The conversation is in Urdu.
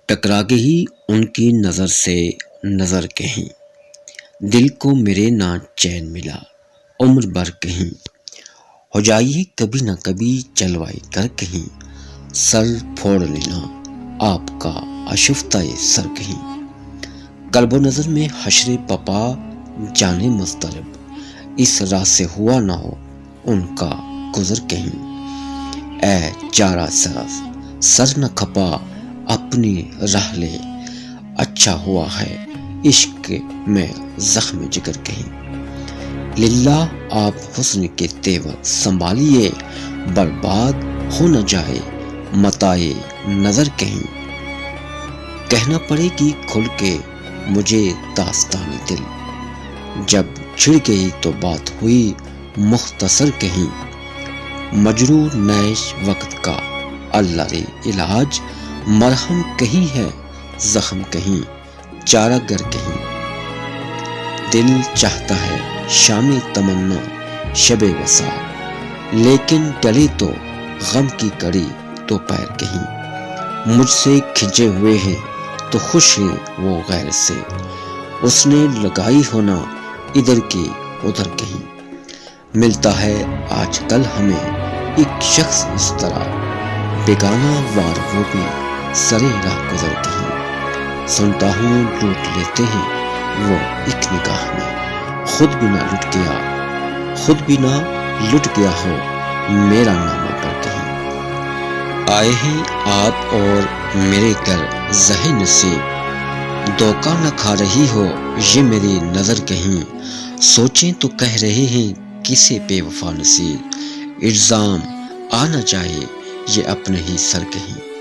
ٹکرا گئی ان کی نظر سے نظر کہیں، دل کو میرے نہ چین ملا عمر بھر کہیں، ہو جائیے کبھی نہ کبھی چلوائی کر کہیں، سر پھوڑ لینا آپ کا آشفتہ سر کہیں، قلب و نظر میں حشر پپا جانے مضطرب، اس راہ سے ہوا نہ ہو ان کا گزر کہیں، اے چارہ سر نہ کھپا اپنی راہ لے، اچھا ہوا ہے عشق میں زخم جگر کہیں، للہ آپ حسن کے تیور سنبھالیے، برباد ہو نہ جائے متاع نظر کہیں، کہنا پڑے گی کھل کے مجھے داستان دل، جب چھڑ گئی تو بات ہوئی مختصر کہیں، مجروح نیش وقت کا اللہ رے علاج، مرہم کہیں ہے زخم کہیں چارہ گر کہیں، دل چاہتا ہے شام تمنا شب وصال، لیکن ڈلے تو غم کی کڑی تو پیر کہیں، مجھ سے کھنچے ہوئے ہیں تو خوش ہے وہ غیر سے، اس نے لگائی ہونا ادھر کی ادھر کہیں، ملتا ہے آج کل ہمیں ایک شخص اس طرح، بیگانہ وار وہ بھی سرے راہ گزر کہیں، سنتا ہوں لوٹ لیتے ہیں وہ ایک نگاہ میں، خود بھی نہ لٹ گیا ہو میرا نامہ پر کہیں، آئے ہیں آپ اور میرے گھر زہ نصیب، دھوکہ نہ کھا رہی ہو یہ میری نظر کہیں، سوچیں تو کہہ رہے ہیں کسے بے وفا نصیب، الزام آنا چاہے یہ اپنے ہی سر کہیں۔